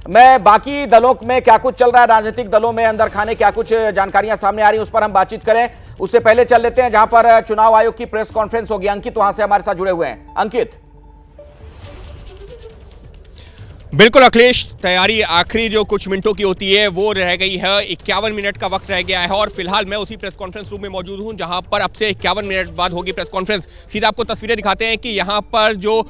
मैं बाकी दलों में क्या कुछ चल रहा है, राजनीतिक दलों में अंदर खाने क्या कुछ जानकारियां सामने आ रही हैं, उस पर हम बातचीत करें। उससे पहले चल लेते हैं जहां पर चुनाव आयोग की प्रेस कॉन्फ्रेंस होगी। अंकित वहां से हमारे साथ जुड़े हुए हैं। अंकित। बिल्कुल अखिलेश, तैयारी आखिरी जो कुछ मिनटों की होती है वो रह गई है। 51 मिनट का वक्त रह गया है और फिलहाल मैं उसी प्रेस कॉन्फ्रेंस रूम में मौजूद हूं जहां पर अब से 51 मिनट बाद होगी प्रेस कॉन्फ्रेंस। सीधा आपको तस्वीरें दिखाते हैं कि यहां पर जो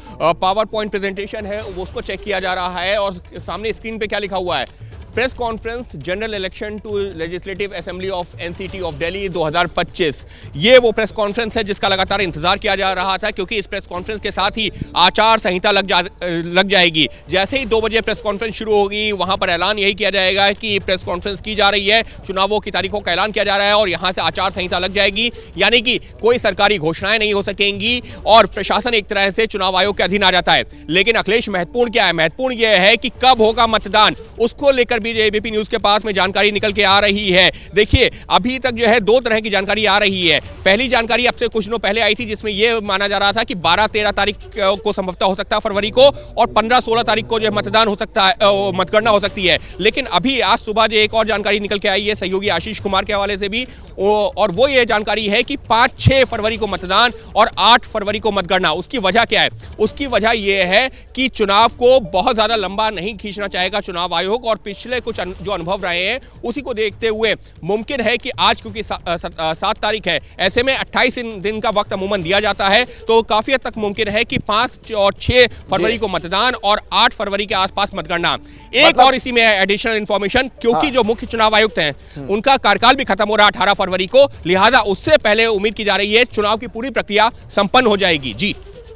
पावर पॉइंट प्रेजेंटेशन है वो उसको चेक किया जा रहा है और सामने स्क्रीन पे क्या लिखा हुआ है, press conference general election to legislative assembly of NCT of Delhi 2025। ये वो प्रेस कॉन्फ्रेंस है जिसका लगातार इंतजार किया जा रहा था, क्योंकि इस प्रेस कॉन्फ्रेंस के साथ ही आचार संहिता लग जाएगी। जैसे ही 2 बजे प्रेस कॉन्फ्रेंस शुरू होगी वहां पर ऐलान यही किया जाएगा कि प्रेस कॉन्फ्रेंस की जा रही है, चुनावों की तारीखों का ऐलान किया जा रहा है और यहां से आचार संहिता लग जाएगी, यानी कि कोई सरकारी घोषणाएं नहीं हो सकेंगी और प्रशासन एक तरह से चुनाव आयोग के अधीन आ जाता है। लेकिन अखिलेश, महत्वपूर्ण क्या है? महत्वपूर्ण यह है कि कब होगा मतदान, उसको लेकर भी एबीपी न्यूज के पास में जानकारी निकल के आ रही है। देखिए, अभी तक जो है 2 तरह की जानकारी आ रही है। पहली जानकारी अब से कुछ दिनों पहले आई थी जिसमें यह माना जा रहा था कि 12-13 तारीख को संभवतः हो सकता है फरवरी को, और 15-16 तारीख को जो है मतदान हो सकता है, मतगणना हो सकती है। लेकिन अभी आज सुबह जो एक और जानकारी निकल के आई है सहयोगी आशीष कुमार के हवाले से भी, और वो ये जानकारी है कि 5-6 फरवरी को मतदान और 8 फरवरी को मतगणना। उसकी वजह क्या है? उसकी वजह यह है कि चुनाव को बहुत ज्यादा लंबा नहीं खींचना चाहेगा चुनाव आयोग, और पिछले कुछ जो अनुभव रहे हैं उसी को देखते हुए मुमकिन है कि आज, क्योंकि 7 तारीख है, ऐसे में 28 दिन का वक्त अमूमन दिया जाता है, तो काफी हद तक मुमकिन है कि 5 और 6 फरवरी को मतदान और 8 फरवरी के आसपास मतगणना। एक और इसी में एडिशनल इंफॉर्मेशन, क्योंकि जो मुख्य चुनाव आयुक्त हैं उनका कार्यकाल भी खत्म हो रहा है 18 फरवरी को, लिहाजा उससे पहले उम्मीद की जा रही है चुनाव की पूरी प्रक्रिया संपन्न हो जाएगी। जी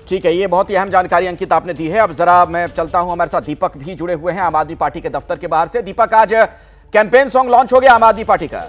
ठीक है, ये बहुत ही अहम जानकारी अंकित आपने दी है। अब जरा मैं चलता हूं, हमारे साथ दीपक भी जुड़े हुए हैं आम आदमी पार्टी के दफ्तर के बाहर से। दीपक, आज कैंपेन सॉन्ग लॉन्च हो गया आम आदमी पार्टी का।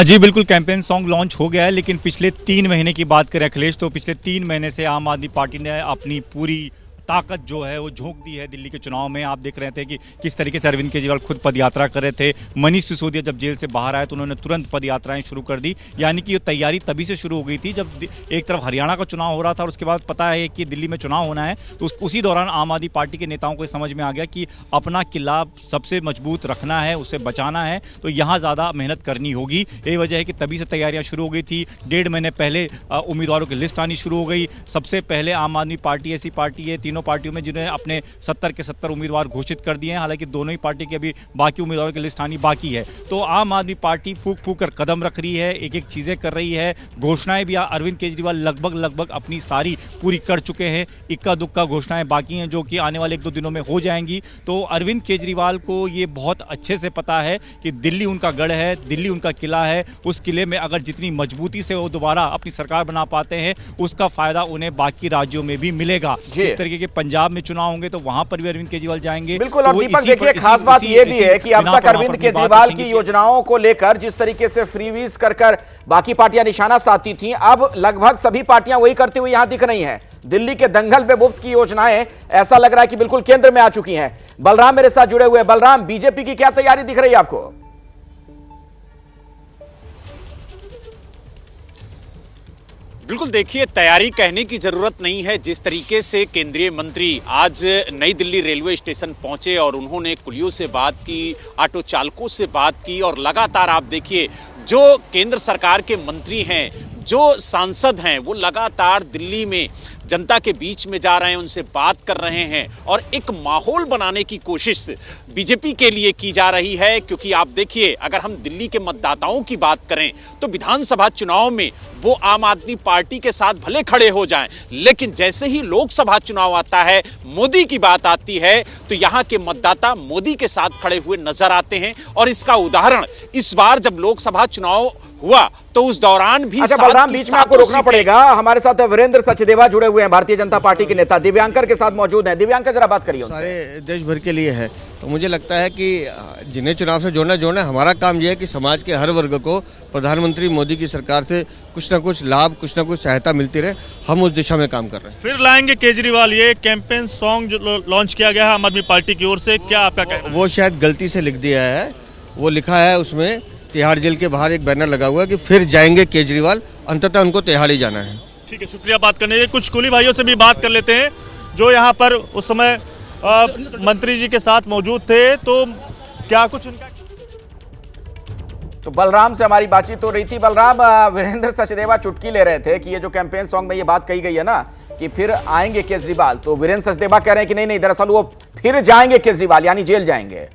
जी बिल्कुल, कैंपेन सॉन्ग लॉन्च हो गया है, लेकिन पिछले 3 महीने की बात करें अखिलेश, तो पिछले 3 महीने से आम आदमी पार्टी ने अपनी पूरी ताकत जो है वो झोंक दी है दिल्ली के चुनाव में। आप देख रहे थे कि किस तरीके से अरविंद केजरीवाल खुद पदयात्रा कर रहे थे। मनीष सिसोदिया जब जेल से बाहर आए तो उन्होंने तुरंत पदयात्राएं शुरू कर दी, यानी कि ये तैयारी तभी से शुरू हो गई थी जब एक तरफ हरियाणा का चुनाव हो रहा था और उसके बाद पता है कि दिल्ली में चुनाव होना है, तो उसी दौरान आम आदमी पार्टी के नेताओं को समझ में आ गया कि अपना किला सबसे मजबूत रखना है, उसे बचाना है, तो यहाँ ज़्यादा मेहनत करनी होगी। यही वजह है कि तभी से तैयारियाँ शुरू हो गई थी। 1.5 महीने पहले उम्मीदवारों की लिस्ट आनी शुरू हो गई। सबसे पहले आम आदमी पार्टी ऐसी पार्टी है तीनों पार्टियों में जिन्होंने अपने 70 के 70 उम्मीदवार घोषित कर दिए हैं, हालांकि दोनों ही पार्टी की अभी बाकी उम्मीदवारों की लिस्ट आनी बाकी है। तो आम आदमी पार्टी फूक फूक कर कदम रख रही है, एक एक चीज़ें कर रही है। घोषणाएं भी अरविंद केजरीवाल लगभग अपनी सारी पूरी कर चुके हैं। इक्का दुक्का घोषणाएं बाकी हैं जो कि आने वाले 1-2 दिनों में हो जाएंगी। तो अरविंद केजरीवाल को ये बहुत अच्छे से पता है कि दिल्ली उनका गढ़ है, दिल्ली उनका किला है। उस किले में अगर जितनी मजबूती से वो दोबारा अपनी सरकार बना पाते हैं, उसका फायदा उन्हें बाकी राज्यों में भी मिलेगा। इस तरीके के पंजाब में चुनाव होंगे तो वहां पर भी अरविंद केजरीवाल जाएंगे। बिल्कुल। और दीपक देखिए, खास बात यह भी है कि अब तक अरविंद केजरीवाल की योजनाओं को लेकर जिस तरीके से फ्रीवीज कर बाकी पार्टियां निशाना साधती थी, अब लगभग सभी पार्टियां वही करती हुई यहां दिख रही हैं। दिल्ली के दंगल पे मुफ्त की योजनाएं ऐसा लग रहा है कि बिल्कुल केंद्र में आ चुकी हैं। बलराम मेरे साथ जुड़े हुए। बलराम, बीजेपी की क्या तैयारी दिख रही है आपको? बिल्कुल, देखिए, तैयारी कहने की जरूरत नहीं है। जिस तरीके से केंद्रीय मंत्री आज नई दिल्ली रेलवे स्टेशन पहुंचे और उन्होंने कुलियों से बात की, ऑटो चालकों से बात की, और लगातार आप देखिए जो केंद्र सरकार के मंत्री हैं, जो सांसद हैं, वो लगातार दिल्ली में जनता के बीच में जा रहे हैं, उनसे बात कर रहे हैं और एक माहौल बनाने की कोशिश बीजेपी के लिए की जा रही है। क्योंकि आप देखिए, अगर हम दिल्ली के मतदाताओं की बात करें तो विधानसभा चुनाव में वो आम आदमी पार्टी के साथ भले खड़े हो जाएं, लेकिन जैसे ही लोकसभा चुनाव आता है, मोदी की बात आती है, तो यहाँ के मतदाता मोदी के साथ खड़े हुए नजर आते हैं। और इसका उदाहरण इस बार जब लोकसभा चुनाव हुआ तो उस दौरान भी बलराम, बीच में आपको रोकना पड़ेगा। हमारे साथ वीरेंद्र सचदेवा जुड़े हुए हैं, भारतीय जनता पार्टी के नेता। दिव्यांकर के साथ मौजूद हैं। दिव्यांकर, जरा बात करिए। सारे देश भर के लिए है, तो मुझे लगता है कि जिन्हें चुनाव से जोड़ना हमारा काम यह है कि समाज के हर वर्ग को प्रधानमंत्री मोदी की सरकार से कुछ ना कुछ लाभ, कुछ ना कुछ सहायता मिलती रहे। हम उस दिशा में काम कर रहे हैं। फिर लाएंगे केजरीवाल, ये कैंपेन सॉन्ग जो लॉन्च किया गया है आम आदमी पार्टी की ओर से, क्या आपका कहना है? वो शायद गलती से लिख दिया है। वो लिखा है उसमें, तिहाड़ जेल के बाहर एक बैनर लगा हुआ है कि फिर जाएंगे केजरीवाल, अंततः उनको तिहाड़ ही जाना है। ठीक है, शुक्रिया बात करने के। कुछ कुली भाइयों से भी बात कर लेते हैं। जो यहाँ पर उस समय मंत्री जी के साथ मौजूद थे, तो क्या कुछ उनका। तो बलराम से हमारी बातचीत हो रही थी। बलराम, वीरेंद्र सचदेवा चुटकी ले रहे थे कि ये जो कैंपेन सॉन्ग में ये बात कही गई है ना कि फिर आएंगे केजरीवाल, तो वीरेंद्र सचदेवा कह रहे हैं कि नहीं नहीं, दरअसल वो फिर जाएंगे केजरीवाल, यानी जेल जाएंगे।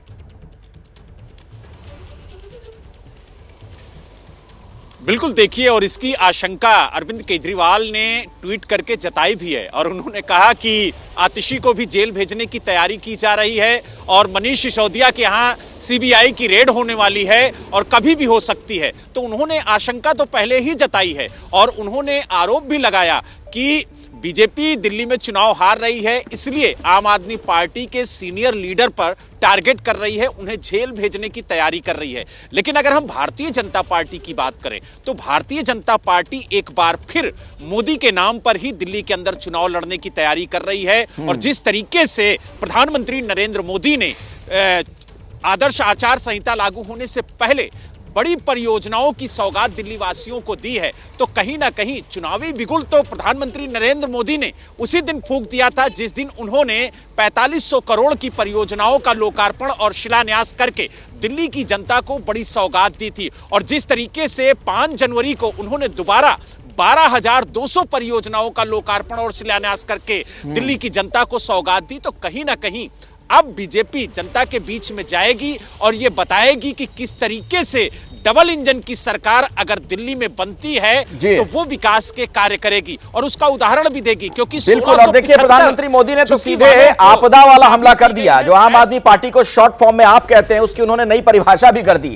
बिल्कुल, देखिए, और इसकी आशंका अरविंद केजरीवाल ने ट्वीट करके जताई भी है और उन्होंने कहा कि आतिशी को भी जेल भेजने की तैयारी की जा रही है और मनीष सिसोदिया के यहाँ सीबीआई की रेड होने वाली है और कभी भी हो सकती है। तो उन्होंने आशंका तो पहले ही जताई है और उन्होंने आरोप भी लगाया कि बीजेपी दिल्ली में चुनाव हार रही है, इसलिए आम आदमी पार्टी के सीनियर लीडर पर टारगेट कर रही है, उन्हें जेल भेजने की तैयारी कर रही है। लेकिन अगर हम भारतीय जनता पार्टी की बात करें तो भारतीय जनता पार्टी एक बार फिर मोदी के नाम पर ही दिल्ली के अंदर चुनाव लड़ने की तैयारी कर रही है। और जिस तरीके से प्रधानमंत्री नरेंद्र मोदी ने आदर्श आचार संहिता लागू होने से पहले बड़ी परियोजनाओं की सौगात दिल्ली वासियों को दी है, तो कहीं ना कहीं चुनावी बिगुल तो प्रधानमंत्री नरेंद्र मोदी ने उसी दिन फूंक दिया था जिस दिन उन्होंने 4500 करोड़ की परियोजनाओं का लोकार्पण और शिलान्यास करके दिल्ली की जनता को बड़ी सौगात दी थी। और जिस तरीके से 5 जनवरी को उन्होंने दोबारा 12,200 परियोजनाओं का लोकार्पण और शिलान्यास करके दिल्ली की जनता को सौगात दी, तो कहीं ना कहीं अब बीजेपी जनता के बीच में जाएगी और ये बताएगी कि किस तरीके से डबल इंजन की सरकार अगर दिल्ली में बनती है तो वो विकास के कार्य करेगी और उसका उदाहरण भी देगी। क्योंकि बिल्कुल, और देखिए प्रधानमंत्री मोदी ने तो सीधे आपदा वाला हमला कर दिया, जो आम आदमी पार्टी को शॉर्ट फॉर्म में आप कहते हैं उसकी उन्होंने नई परिभाषा भी कर दी